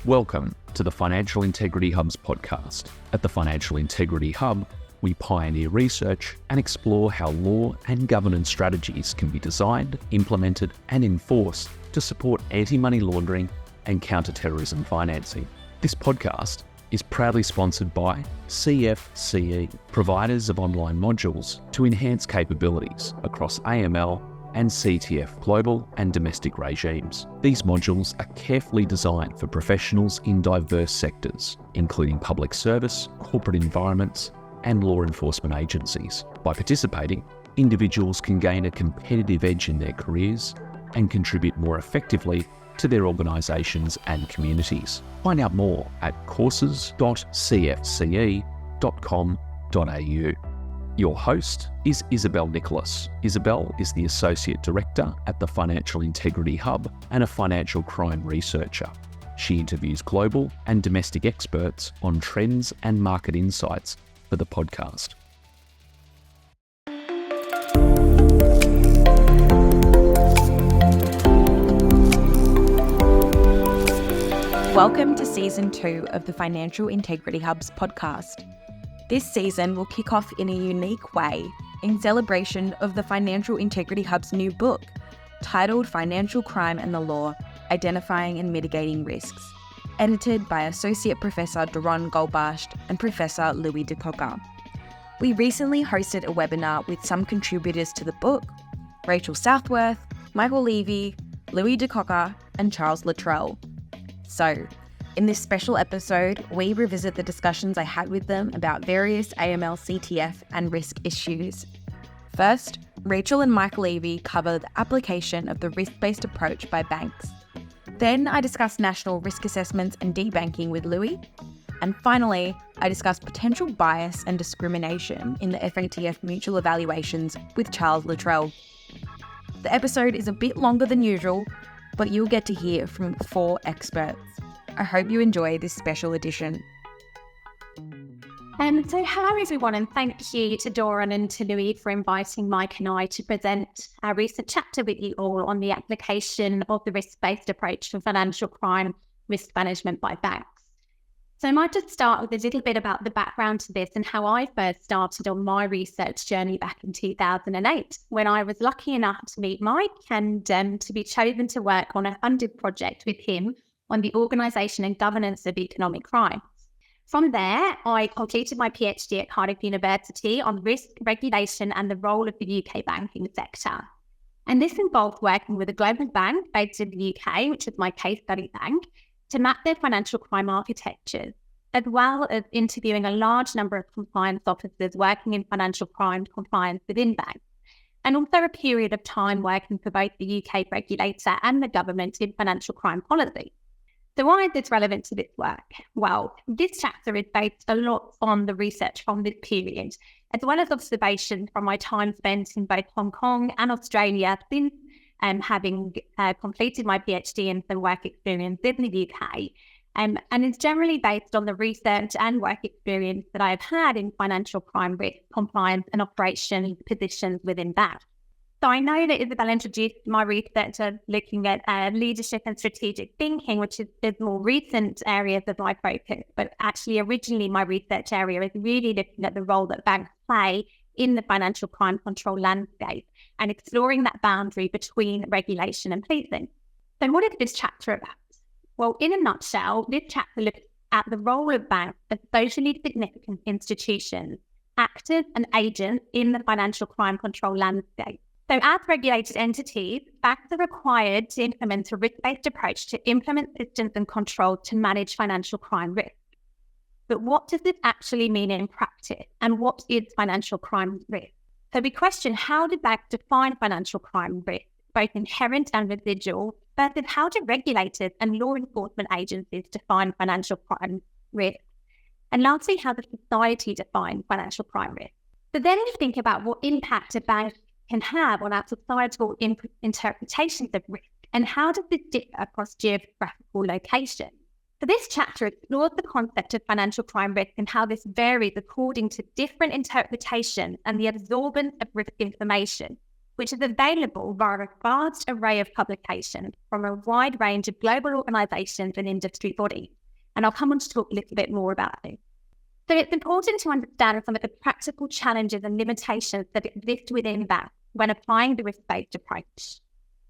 Welcome to the Financial Integrity Hub's podcast. At the Financial Integrity Hub, we pioneer research and explore how law and governance strategies can be designed, implemented, and enforced to support anti-money laundering and counter-terrorism financing. This podcast is proudly sponsored by CFCE, providers of online modules to enhance capabilities across AML and CTF global and domestic regimes. These modules are carefully designed for professionals in diverse sectors, including public service, corporate environments, and law enforcement agencies. By participating, individuals can gain a competitive edge in their careers and contribute more effectively to their organisations and communities. Find out more at courses.cfce.com.au. Your host is Isabel Nicholas. Isabel is the Associate Director at the Financial Integrity Hub and a financial crime researcher. She interviews global and domestic experts on trends and market insights for the podcast. Welcome to Season 2 of the Financial Integrity Hub's podcast. This season will kick off in a unique way in celebration of the Financial Integrity Hub's new book, titled Financial Crime and the Law, Identifying and Mitigating Risks, edited by Associate Professor Doron Goldbasht and Professor Louis De Koker. We recently hosted a webinar with some contributors to the book, Rachel Southworth, Michael Levi, Louis De Koker, and Charles Littrell. So, in this special episode, we revisit the discussions I had with them about various AML, CTF, and risk issues. First, Rachel and Michael Levi cover the application of the risk-based approach by banks. Then I discussed national risk assessments and debanking with Louis. And finally, I discussed potential bias and discrimination in the FATF mutual evaluations with Charles Littrell. The episode is a bit longer than usual, but you'll get to hear from 4 experts. I hope you enjoy this special edition. So hello everyone, and thank you to Doron and to Louis for inviting Mike and I to present our recent chapter with you all on the application of the risk-based approach for financial crime risk management by banks. So I might just start with a little bit about the background to this and how I first started on my research journey back in 2008, when I was lucky enough to meet Mike and to be chosen to work on a funded project with him on the organisation and governance of economic crime. From there, I completed my PhD at Cardiff University on risk, regulation and the role of the UK banking sector. And this involved working with a global bank based in the UK, which is my case study bank, to map their financial crime architectures, as well as interviewing a large number of compliance officers working in financial crime compliance within banks, and also a period of time working for both the UK regulator and the government in financial crime policy. So why is this relevant to this work? Well, this chapter is based a lot on the research from this period, as well as observations from my time spent in both Hong Kong and Australia since having completed my PhD and some work experience in the UK. And it's generally based on the research and work experience that I've had in financial crime risk, compliance and operations positions within that. So I know that Isabel introduced my research as looking at leadership and strategic thinking, which is more recent areas of my focus, but actually originally my research area is really looking at the role that banks play in the financial crime control landscape and exploring that boundary between regulation and policing. So what is this chapter about? Well, in a nutshell, this chapter looks at the role of banks as socially significant institutions, actors and agents in the financial crime control landscape. So as regulated entities, banks are required to implement a risk-based approach to implement systems and controls to manage financial crime risk. But what does this actually mean in practice? And what is financial crime risk? So we question, how do banks define financial crime risk, both inherent and residual, versus how do regulators and law enforcement agencies define financial crime risk? And lastly, how does society define financial crime risk? So then we think about what impact a bank can have on our societal interpretations of risk, and how does this differ across geographical locations? So this chapter explores the concept of financial crime risk and how this varies according to different interpretations and the absorbance of risk information, which is available via a vast array of publications from a wide range of global organisations and industry bodies. And I'll come on to talk a little bit more about this. So it's important to understand some of the practical challenges and limitations that exist within banks when applying the risk-based approach.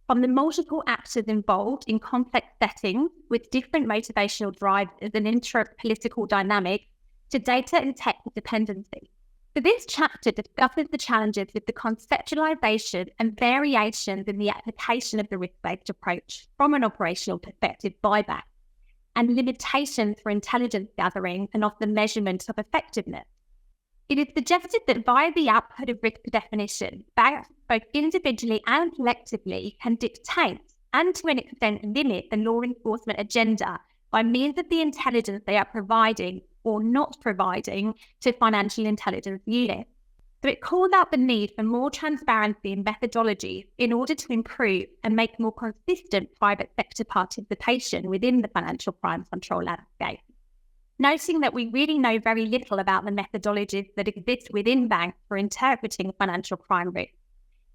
From the multiple actors involved in complex settings with different motivational drivers and intra-political dynamics to data and tech dependency. So this chapter discusses the challenges with the conceptualization and variations in the application of the risk-based approach from an operational perspective by banks, and limitations for intelligence gathering and of the measurement of effectiveness. It is suggested that via the output of risk definition, banks, both individually and collectively, can dictate and to an extent limit the law enforcement agenda by means of the intelligence they are providing or not providing to financial intelligence units. So it calls out the need for more transparency in methodologies in order to improve and make more consistent private sector participation within the financial crime control landscape. Noting that we really know very little about the methodologies that exist within banks for interpreting financial crime risk,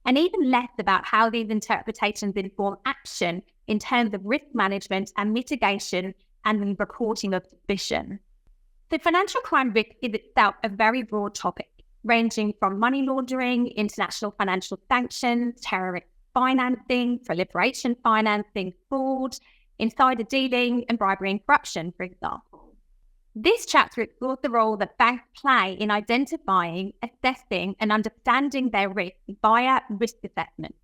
and even less about how these interpretations inform action in terms of risk management and mitigation and the reporting of suspicion. So financial crime risk is itself a very broad topic, ranging from money laundering, international financial sanctions, terrorist financing, proliferation financing, fraud, insider dealing, and bribery and corruption, for example. This chapter explores the role that banks play in identifying, assessing, and understanding their risk via risk assessment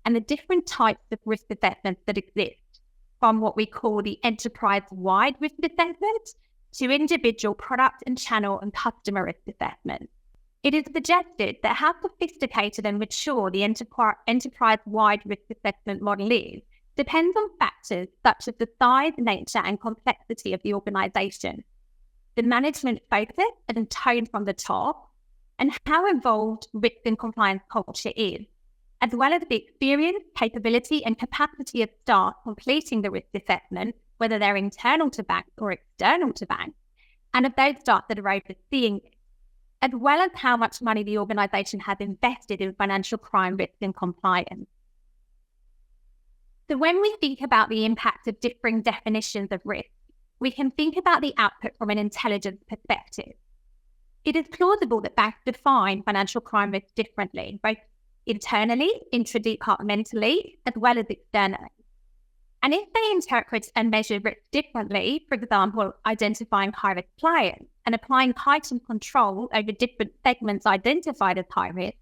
and the different types of risk assessments that exist, from what we call the enterprise-wide risk assessment to individual product and channel and customer risk assessment. It is suggested that how sophisticated and mature the enterprise-wide risk assessment model is depends on factors such as the size, nature, and complexity of the organisation, the management focus and tone from the top, and how involved risk and compliance culture is, as well as the experience, capability, and capacity of staff completing the risk assessment, whether they're internal to banks or external to banks, and of those staff that are overseeing it, as well as how much money the organisation has invested in financial crime risk and compliance. So when we think about the impact of differing definitions of risk, we can think about the output from an intelligence perspective. It is plausible that banks define financial crime risk differently, both internally, intradepartmentally, as well as externally. And if they interpret and measure risk differently, for example, identifying high-risk clients and applying heightened control over different segments identified as high risk,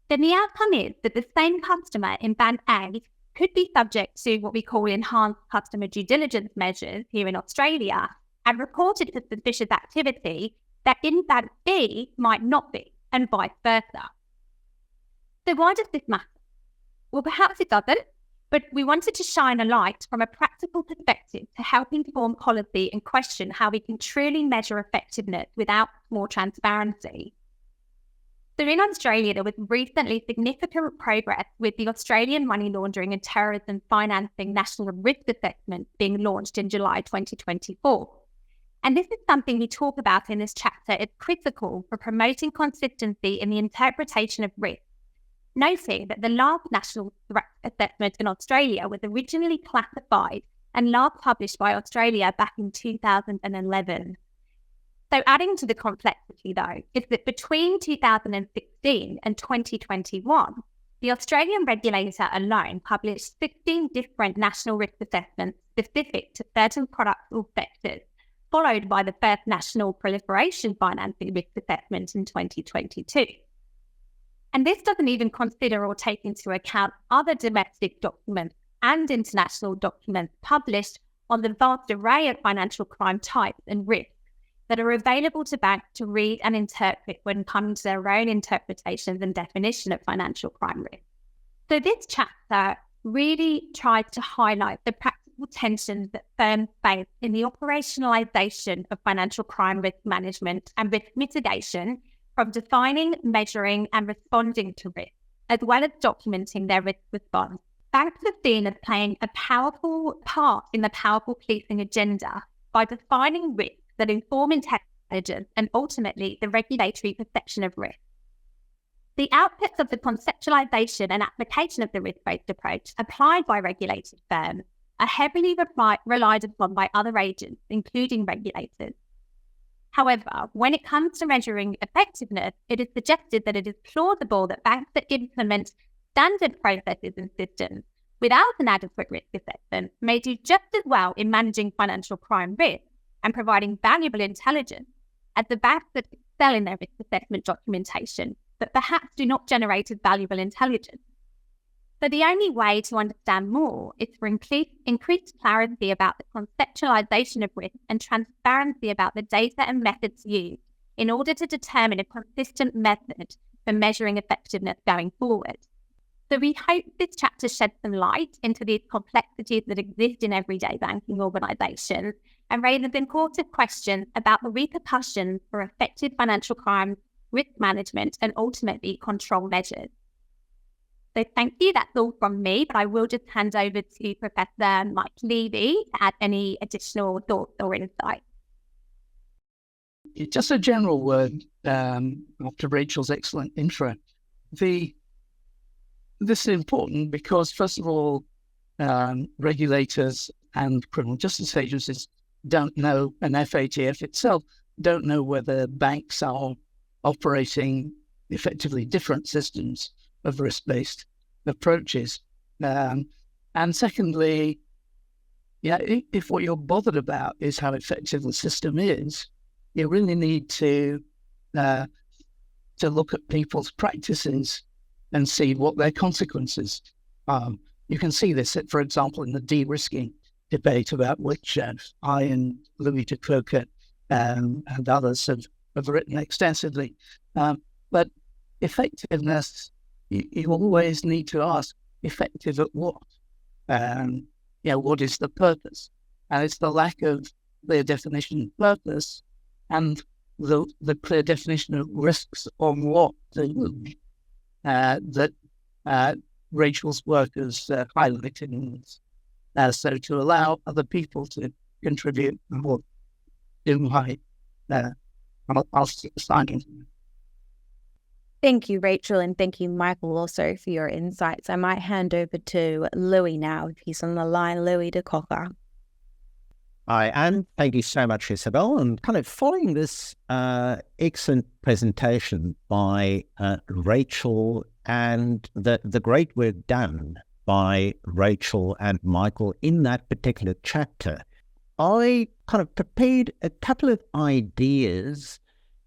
then the outcome is that the same customer in Band A could be subject to what we call enhanced customer due diligence measures here in Australia and reported for suspicious activity that in Band B might not be, and vice versa. So why does this matter? Well, perhaps it doesn't, but we wanted to shine a light from a practical perspective to help inform policy and question how we can truly measure effectiveness without more transparency. So in Australia, there was recently significant progress with the Australian Money Laundering and Terrorism Financing National Risk Assessment being launched in July 2024. And this is something we talk about in this chapter as critical for promoting consistency in the interpretation of risk, noting that the last national threat assessment in Australia was originally classified and last published by Australia back in 2011. So adding to the complexity, though, is that between 2016 and 2021, the Australian regulator alone published 16 different national risk assessments specific to certain products or sectors, followed by the first national proliferation financing risk assessment in 2022. And this doesn't even consider or take into account other domestic documents and international documents published on the vast array of financial crime types and risks that are available to banks to read and interpret when coming to their own interpretations and definition of financial crime risk. So this chapter really tries to highlight the practical tensions that firms face in the operationalization of financial crime risk management and risk mitigation, from defining, measuring, and responding to risk, as well as documenting their risk response. Banks are seen as playing a powerful part in the powerful policing agenda by defining risks that inform intelligence and ultimately the regulatory perception of risk. The outputs of the conceptualization and application of the risk-based approach applied by regulated firms are heavily relied upon by other agents, including regulators. However, when it comes to measuring effectiveness, it is suggested that it is plausible that banks that implement standard processes and systems without an adequate risk assessment may do just as well in managing financial crime risk and providing valuable intelligence as the banks that excel in their risk assessment documentation, but perhaps do not generate as valuable intelligence. So the only way to understand more is for increased clarity about the conceptualization of risk and transparency about the data and methods used in order to determine a consistent method for measuring effectiveness going forward. So we hope this chapter sheds some light into these complexities that exist in everyday banking organisations and raises important questions about the repercussions for effective financial crime risk management and ultimately control measures. So thank you. That's all from me, but I will just hand over to Professor Michael Levi to add any additional thoughts or insights. Just a general word after Rachel's excellent intro. This is important because, first of all, regulators and criminal justice agencies don't know, and FATF itself don't know whether banks are operating effectively different systems of risk-based approaches. And secondly, if what you're bothered about is how effective the system is, you really need to look at people's practices and see what their consequences are. You can see this, for example, in the de-risking debate about which I and Louis De Koker and others have written extensively. But effectiveness, you always need to ask, effective at what? What is the purpose? And it's the lack of clear definition of purpose and the clear definition of risks on what to do that Rachel's work has highlighted. So to allow other people to contribute more to my I'll sign in. Thank you, Rachel, and thank you, Michael, also for your insights. I might hand over to Louis now, if he's on the line. Louis De Koker. Hi, and thank you so much, Isabel. And kind of following this excellent presentation by Rachel and the great work done by Rachel and Michael in that particular chapter, I kind of prepared a couple of ideas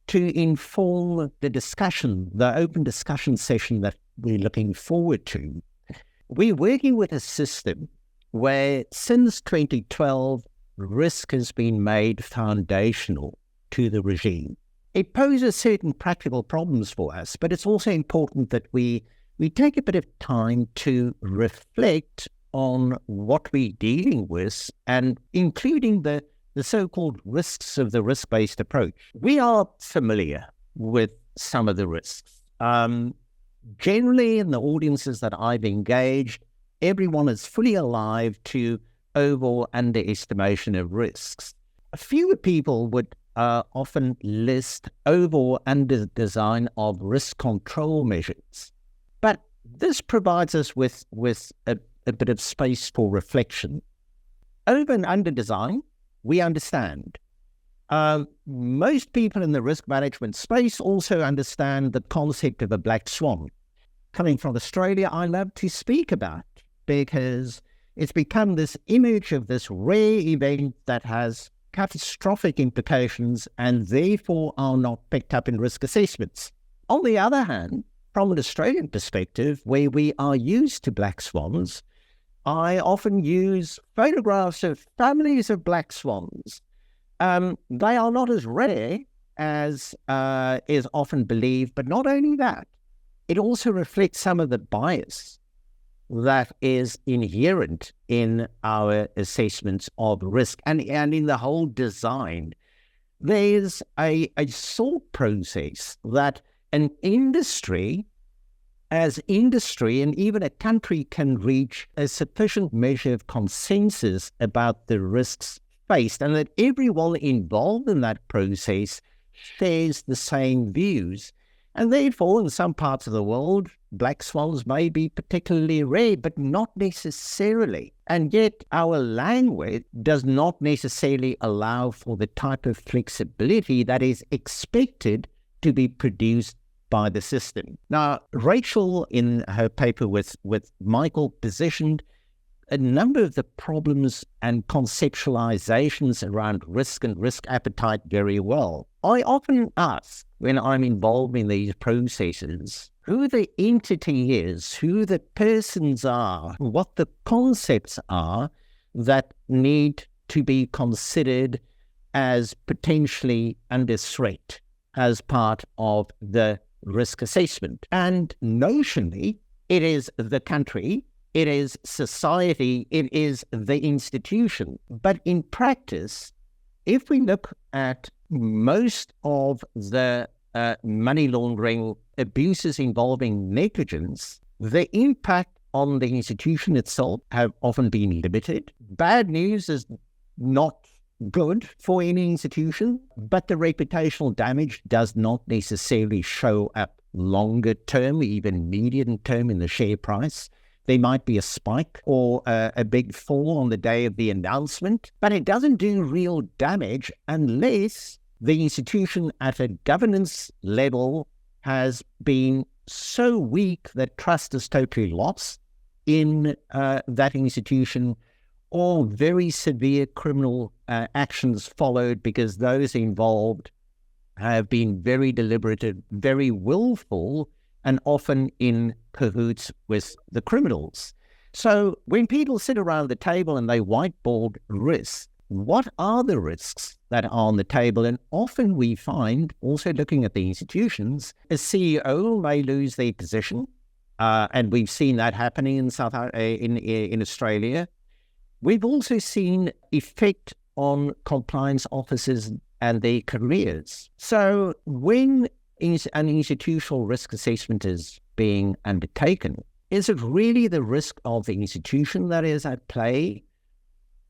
to inform the discussion, the open discussion session that we're looking forward to. We're working with a system where since 2012, risk has been made foundational to the regime. It poses certain practical problems for us, but it's also important that we take a bit of time to reflect on what we're dealing with, and including the so-called risks of the risk-based approach. We are familiar with some of the risks. Generally, in the audiences that I've engaged, everyone is fully alive to over or underestimation of risks. Fewer people would often list over or under design of risk control measures. But this provides us with a bit of space for reflection. Over and under design, we understand. Most people in the risk management space also understand the concept of a black swan. Coming from Australia, I love to speak about it because it's become this image of this rare event that has catastrophic implications and therefore are not picked up in risk assessments. On the other hand, from an Australian perspective, where we are used to black swans, I often use photographs of families of black swans. They are not as rare as is often believed, but not only that, it also reflects some of the bias that is inherent in our assessments of risk and in the whole design. There's a thought process that an industry, as industry and even a country, can reach a sufficient measure of consensus about the risks faced, and that everyone involved in that process shares the same views. And therefore, in some parts of the world, black swans may be particularly rare, but not necessarily. And yet our language does not necessarily allow for the type of flexibility that is expected to be produced by the system. Now, Rachel, in her paper with Michael, positioned a number of the problems and conceptualizations around risk and risk appetite very well. I often ask, when I'm involved in these processes, who the entity is, who the persons are, what the concepts are that need to be considered as potentially under threat as part of the risk assessment. And notionally, it is the country, it is society, it is the institution. But in practice, if we look at most of the money laundering abuses involving negligence, the impact on the institution itself have often been limited. Bad news is not good for any institution, but the reputational damage does not necessarily show up longer term, even medium term in the share price. There might be a spike or a big fall on the day of the announcement, but it doesn't do real damage unless the institution at a governance level has been so weak that trust is totally lost in that institution, or very severe criminal actions followed because those involved have been very deliberative, very willful, and often in cahoots with the criminals. So when people sit around the table and they whiteboard risks, what are the risks that are on the table? And often we find, also looking at the institutions, a CEO may lose their position, and we've seen that happening in Australia. We've also seen effect on compliance officers and their careers. So when an institutional risk assessment is being undertaken, is it really the risk of the institution that is at play,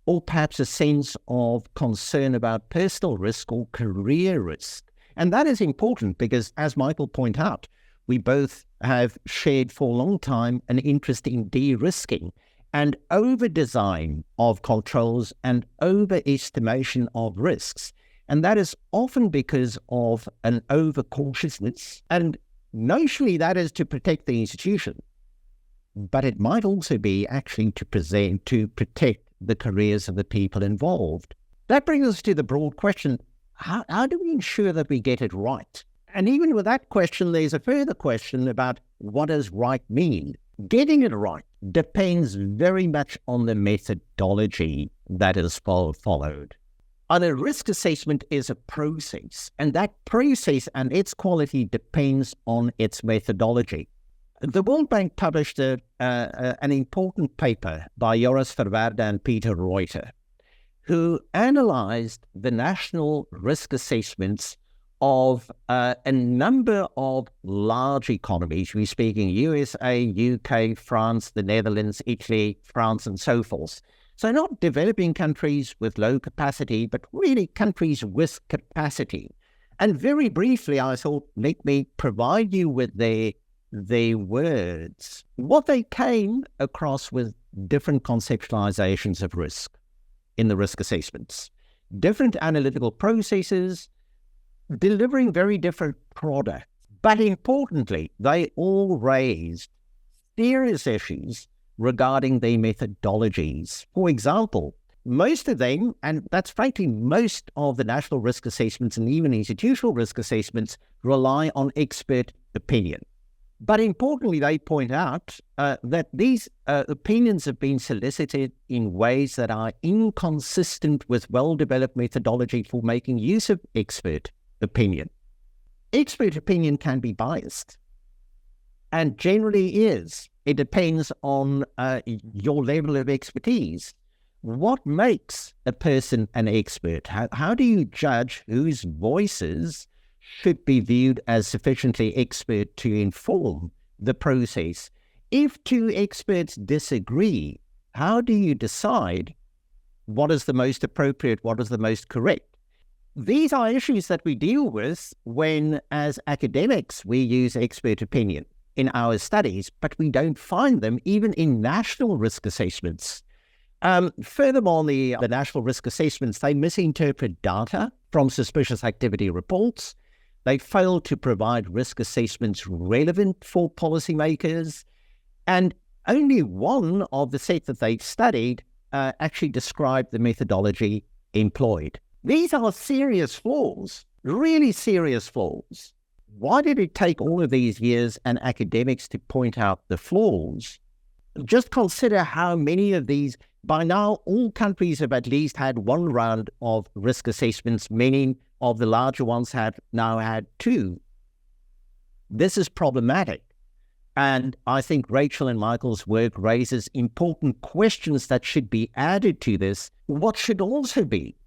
or perhaps a sense of concern about personal risk or career risk? And that is important because, as Michael pointed out, we both have shared for a long time an interest in de-risking and over-design of controls and overestimation of risks. And that is often because of an over-cautiousness. And notionally, that is to protect the institution. But it might also be actually to protect the careers of the people involved. That brings us to the broad question, how do we ensure that we get it right? And even with that question, there's a further question about what does right mean? Getting it right depends very much on the methodology that is followed. And a risk assessment is a process, and that process and its quality depends on its methodology. The World Bank published an important paper by Joris Verwerda and Peter Reuter, who analyzed the national risk assessments of a number of large economies. We're speaking USA, UK, France, the Netherlands, Italy, France, and so forth. So not developing countries with low capacity, but really countries with capacity. And very briefly, I thought, let me provide you with their words. What they came across with different conceptualizations of risk in the risk assessments, different analytical processes, delivering very different products. But importantly, they all raised serious issues regarding their methodologies. For example, most of them, and that's frankly most of the national risk assessments and even institutional risk assessments, rely on expert opinion. But importantly, they point out that these opinions have been solicited in ways that are inconsistent with well-developed methodology for making use of expert opinion. Expert opinion can be biased, and generally is. It depends on your level of expertise. What makes a person an expert? How do you judge whose voices should be viewed as sufficiently expert to inform the process? If two experts disagree, how do you decide what is the most appropriate, what is the most correct? these are issues that we deal with when, as academics, we use expert opinion in our studies, but we don't find them even in national risk assessments. Furthermore, the national risk assessments, they misinterpret data from suspicious activity reports. They fail to provide risk assessments relevant for policymakers. And only one of the set that they've studied actually described the methodology employed. These are serious flaws, really serious flaws. Why did it take all of these years and academics to point out the flaws? Just consider how many of these, by now, all countries have at least had one round of risk assessments. Many of the larger ones have now had two. This is problematic. And I think Rachel and Michael's work raises important questions that should be added to this. What should also be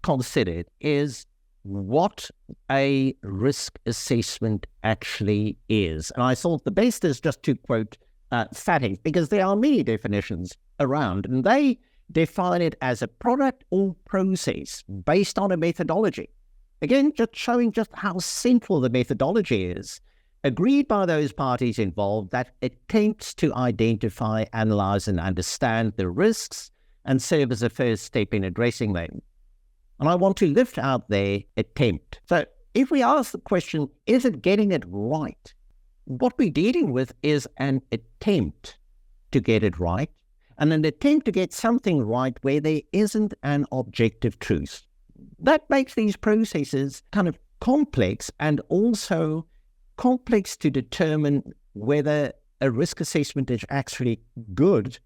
considered is what a risk assessment actually is. And I thought the best is just to quote FATF, because there are many definitions around, and they define it as a product or process based on a methodology. Again, just showing just how central the methodology is, agreed by those parties involved, that attempts to identify, analyze, and understand the risks and serve as a first step in addressing them. And I want to lift out their attempt. So if we ask the question, is it getting it right? What we're dealing with is an attempt to get it right, and an attempt to get something right where there isn't an objective truth. That makes these processes kind of complex, and also complex to determine whether a risk assessment is actually good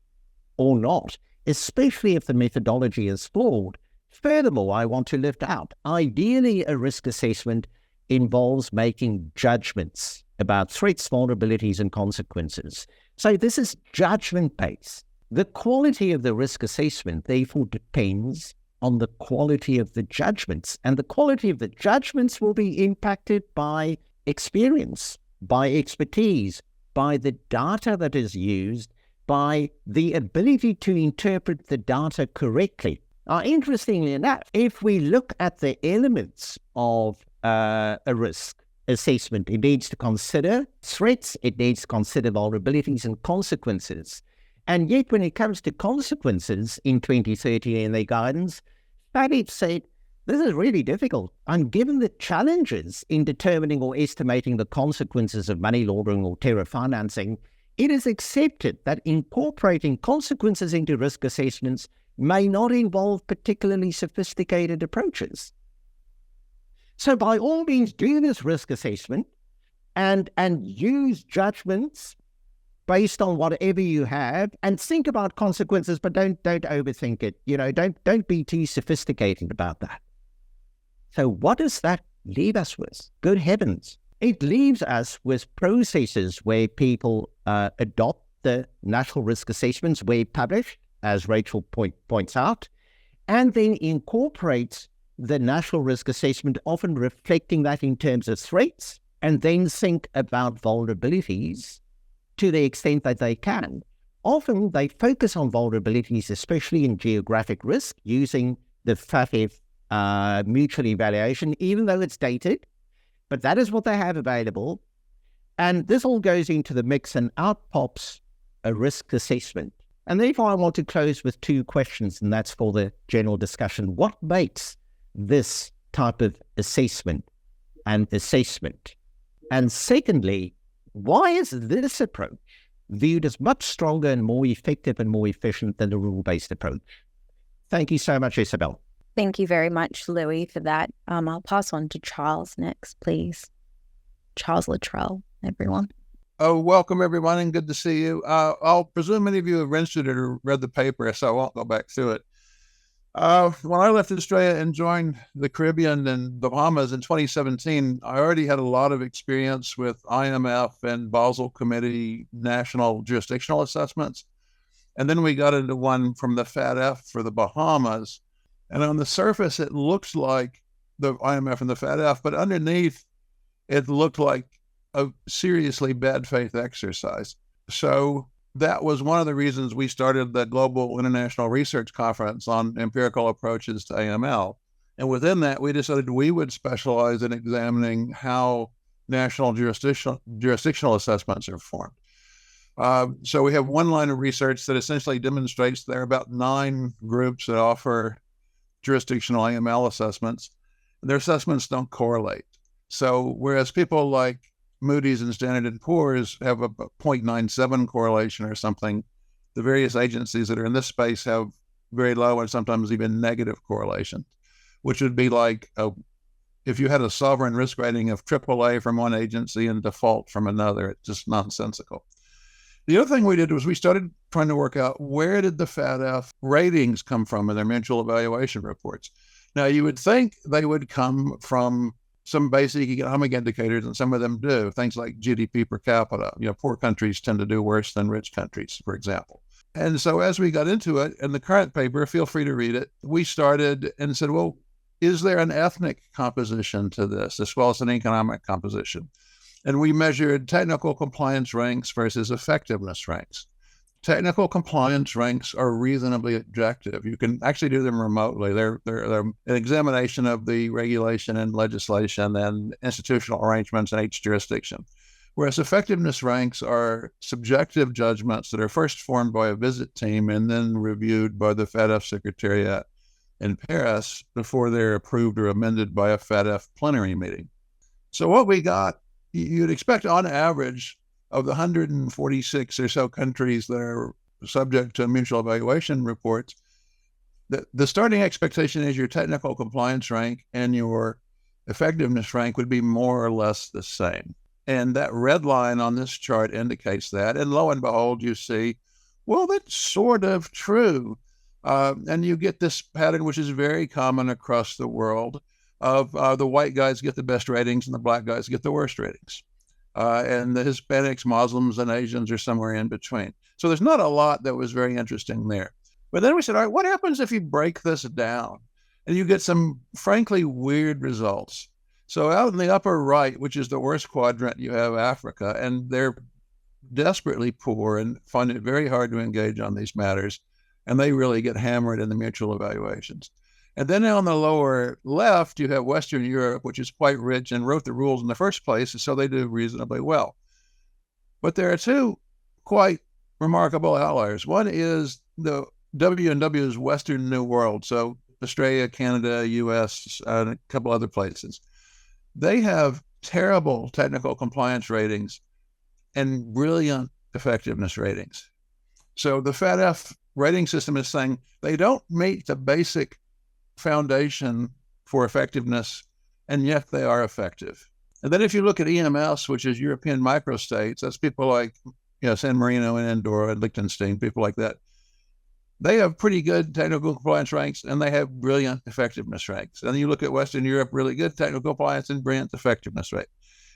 or not, especially if the methodology is flawed. Furthermore, I want to lift out, ideally a risk assessment involves making judgments about threats, vulnerabilities, and consequences. So this is judgment-based. The quality of the risk assessment, therefore, depends on the quality of the judgments. And the quality of the judgments will be impacted by experience, by expertise, by the data that is used, by the ability to interpret the data correctly. Now, interestingly enough, if we look at the elements of a risk assessment, it needs to consider threats, it needs to consider vulnerabilities and consequences. And yet, when it comes to consequences in 2013 in their guidance, FATF said, this is really difficult. And given the challenges in determining or estimating the consequences of money laundering or terror financing, it is accepted that incorporating consequences into risk assessments may not involve particularly sophisticated approaches. So by all means, do this risk assessment and use judgments based on whatever you have, and think about consequences, but don't overthink it. Don't be too sophisticated about that. So what does that leave us with? Good heavens. It leaves us with processes where people adopt the national risk assessments where published, as Rachel points out, and then incorporates the national risk assessment, often reflecting that in terms of threats, and then think about vulnerabilities to the extent that they can. Often they focus on vulnerabilities, especially in geographic risk, using the FATF mutual evaluation, even though it's dated, but that is what they have available. And this all goes into the mix, and out pops a risk assessment. And therefore I want to close with two questions, and that's for the general discussion. What makes this type of assessment an assessment? And secondly, why is this approach viewed as much stronger and more effective and more efficient than the rule-based approach? Thank you so much, Isabel. Thank you very much, Louis, for that. I'll pass on to Charles next, please. Charles Littrell, everyone. Oh, welcome, everyone, and good to see you. I'll presume many of you have registered it or read the paper, so I won't go back through it. When I left Australia and joined the Caribbean and the Bahamas in 2017, I already had a lot of experience with IMF and Basel Committee national jurisdictional assessments. And then we got into one from the FATF for the Bahamas. And on the surface, it looks like the IMF and the FATF, but underneath, it looked like a seriously bad faith exercise. So that was one of the reasons we started the Global International Research Conference on Empirical Approaches to AML. And within that, we decided we would specialize in examining how national jurisdictional assessments are formed. So we have one line of research that essentially demonstrates there are about 9 groups that offer jurisdictional AML assessments. Their assessments don't correlate. So whereas people like Moody's and Standard & Poor's have a 0.97 correlation or something, the various agencies that are in this space have very low and sometimes even negative correlation, which would be like if you had a sovereign risk rating of AAA from one agency and default from another. It's just nonsensical. The other thing we did was we started trying to work out where did the FATF ratings come from in their mutual evaluation reports. Now, you would think they would come from some basic economic indicators, and some of them do, things like GDP per capita. Poor countries tend to do worse than rich countries, for example. And so as we got into it, in the current paper, feel free to read it, we started and said, well, is there an ethnic composition to this as well as an economic composition? And we measured technical compliance ranks versus effectiveness ranks. Technical compliance ranks are reasonably objective. You can actually do them remotely. They're an examination of the regulation and legislation and institutional arrangements in each jurisdiction. Whereas effectiveness ranks are subjective judgments that are first formed by a visit team and then reviewed by the FATF Secretariat in Paris before they're approved or amended by a FATF plenary meeting. So what we got, you'd expect on average of the 146 or so countries that are subject to mutual evaluation reports, the starting expectation is your technical compliance rank and your effectiveness rank would be more or less the same. And that red line on this chart indicates that. And lo and behold, you see, well, that's sort of true. And you get this pattern, which is very common across the world, of the white guys get the best ratings and the black guys get the worst ratings. And the Hispanics, Muslims, and Asians are somewhere in between. So there's not a lot that was very interesting there. But then we said, all right, what happens if you break this down and you get some frankly weird results? So out in the upper right, which is the worst quadrant, you have Africa, and they're desperately poor and find it very hard to engage on these matters. And they really get hammered in the mutual evaluations. And then on the lower left, you have Western Europe, which is quite rich and wrote the rules in the first place, so they do reasonably well. But there are 2 quite remarkable outliers. One is the W&W's Western New World, so Australia, Canada, US, and a couple other places. They have terrible technical compliance ratings and brilliant effectiveness ratings. So the FATF rating system is saying they don't meet the basic foundation for effectiveness, and yet they are effective. And then if you look at EMS, which is European microstates, that's people like San Marino and Andorra and Liechtenstein, people like that. They have pretty good technical compliance ranks, and they have brilliant effectiveness ranks. And then you look at Western Europe, really good technical compliance and brilliant effectiveness rate.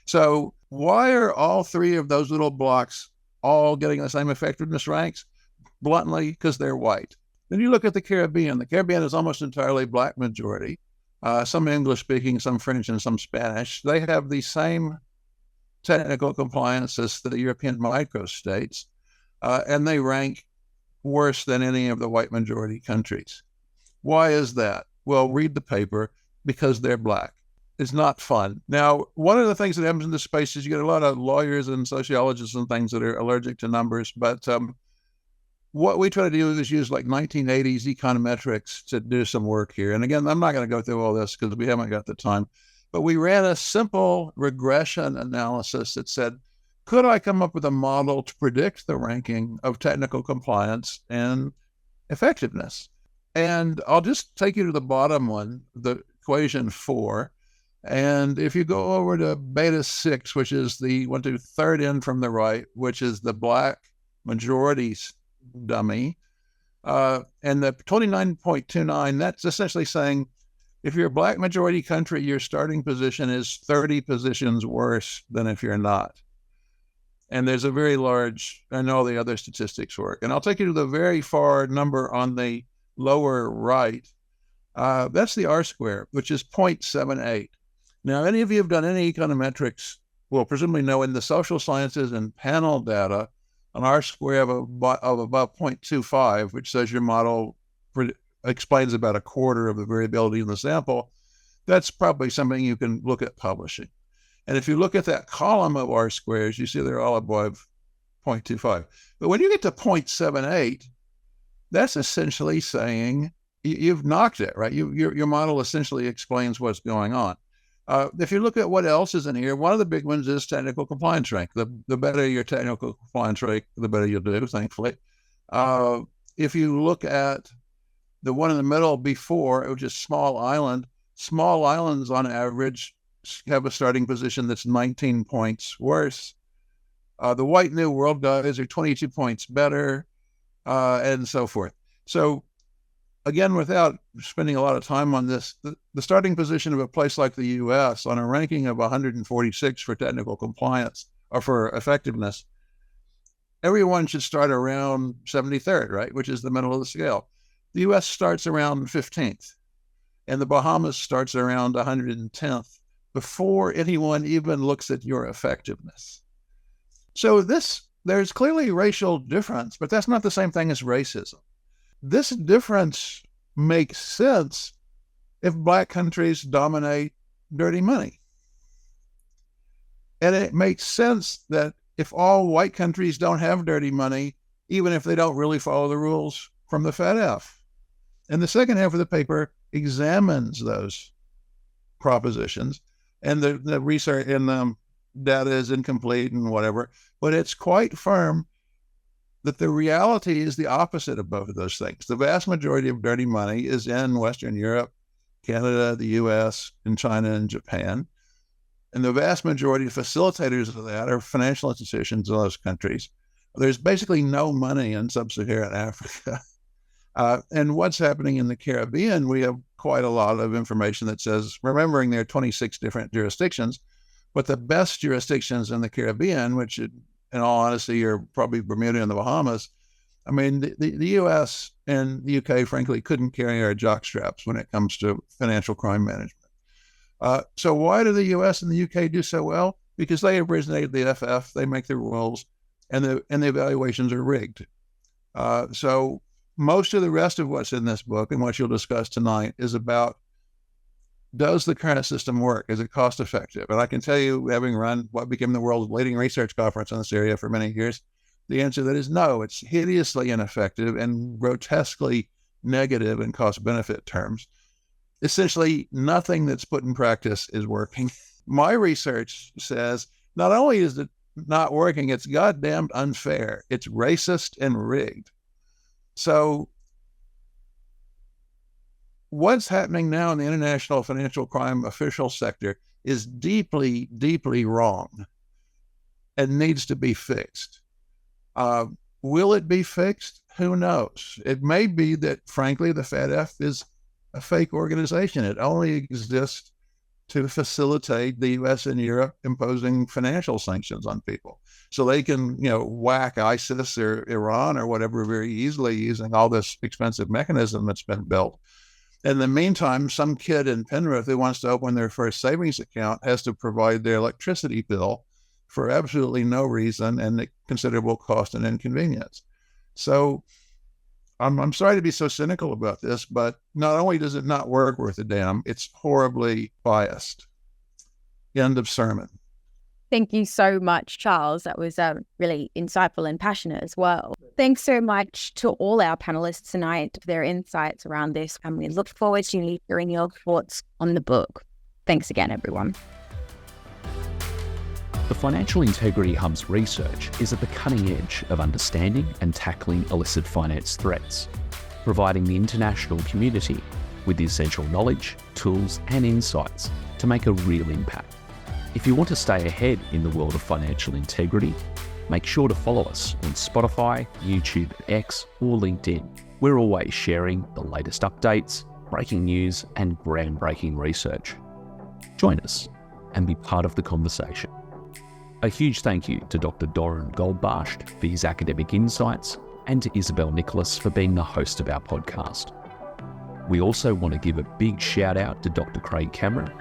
So why are all 3 of those little blocks all getting the same effectiveness ranks? Bluntly, because they're white. Then you look at the Caribbean. The Caribbean is almost entirely black majority, some English speaking, some French, and some Spanish. They have the same technical compliance as the European microstates, and they rank worse than any of the white majority countries. Why is that? Well, read the paper, because they're black. It's not fun. Now, one of the things that happens in this space is you get a lot of lawyers and sociologists and things that are allergic to numbers, but what we try to do is use like 1980s econometrics to do some work here. And again, I'm not going to go through all this because we haven't got the time, but we ran a simple regression analysis that said, could I come up with a model to predict the ranking of technical compliance and effectiveness? And I'll just take you to the bottom one, the equation 4. And if you go over to beta 6, which is the 3rd in from the right, which is the black majorities dummy, and the 29.29, that's essentially saying if you're a black majority country, your starting position is 30 positions worse than if you're not. And there's a very large, and all the other statistics work. And I'll take you to the very far number on the lower right. That's the R-square, which is 0.78. Now, any of you have done any econometrics will presumably know in the social sciences and panel data, an R-square of about 0.25, which says your model explains about a quarter of the variability in the sample, that's probably something you can look at publishing. And if you look at that column of R-squares, you see they're all above 0.25. But when you get to 0.78, that's essentially saying you've knocked it, right? Your model essentially explains what's going on. If you look at what else is in here, one of the big ones is technical compliance rank. The better your technical compliance rank, the better you'll do, thankfully. If you look at the one in the middle before, which is small islands on average have a starting position that's 19 points worse. The white New World guys are 22 points better, and so forth. So again, without spending a lot of time on this, the starting position of a place like the US on a ranking of 146 for technical compliance or for effectiveness, everyone should start around 73rd, right? Which is the middle of the scale. The US starts around 15th, and the Bahamas starts around 110th before anyone even looks at your effectiveness. So there's clearly racial difference, but that's not the same thing as racism. This difference makes sense if Black countries dominate dirty money. And it makes sense that if all white countries don't have dirty money, even if they don't really follow the rules from the FATF. And the second half of the paper examines those propositions, and the research and the data is incomplete and whatever, but it's quite firm that the reality is the opposite of both of those things. The vast majority of dirty money is in Western Europe, Canada, the US, and China and Japan. And the vast majority of facilitators of that are financial institutions in those countries. There's basically no money in sub-Saharan Africa. And what's happening in the Caribbean, we have quite a lot of information that says, remembering there are 26 different jurisdictions, but the best jurisdictions in the Caribbean, which in all honesty are probably Bermuda and the Bahamas, I mean, the US and the UK, frankly, couldn't carry our jockstraps when it comes to financial crime management. So why do the US and the UK do so well? Because they originated the FF, they make the rules, and the evaluations are rigged. So most of the rest of what's in this book and what you'll discuss tonight is about, does the current system work? Is it cost effective? And I can tell you, having run what became the world's leading research conference in this area for many years, the answer to that is no. It's hideously ineffective and grotesquely negative in cost-benefit terms. Essentially, nothing that's put in practice is working. My research says not only is it not working, it's goddamn unfair. It's racist and rigged. So what's happening now in the international financial crime official sector is deeply, deeply wrong and needs to be fixed. Will it be fixed? Who knows? It may be that, frankly, the FATF is a fake organization. It only exists to facilitate the US and Europe imposing financial sanctions on people. So they can, whack ISIS or Iran or whatever very easily using all this expensive mechanism that's been built. In the meantime, some kid in Penrith who wants to open their first savings account has to provide their electricity bill for absolutely no reason and at considerable cost and inconvenience. So I'm sorry to be so cynical about this, but not only does it not work worth a damn, it's horribly biased. End of sermon. Thank you so much, Charles. That was really insightful and passionate as well. Thanks so much to all our panelists tonight for their insights around this, and we look forward to hearing your thoughts on the book. Thanks again, everyone. The Financial Integrity Hub's research is at the cutting edge of understanding and tackling illicit finance threats, providing the international community with the essential knowledge, tools, and insights to make a real impact. If you want to stay ahead in the world of financial integrity, make sure to follow us on Spotify, YouTube, X, or LinkedIn. We're always sharing the latest updates, breaking news, and groundbreaking research. Join us and be part of the conversation. A huge thank you to Dr. Doran Goldbarsht for his academic insights and to Isabel Nicholas for being the host of our podcast. We also want to give a big shout out to Dr. Craig Cameron,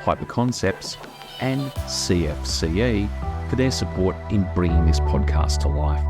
Hyperconcepts, and CFCE for their support in bringing this podcast to life.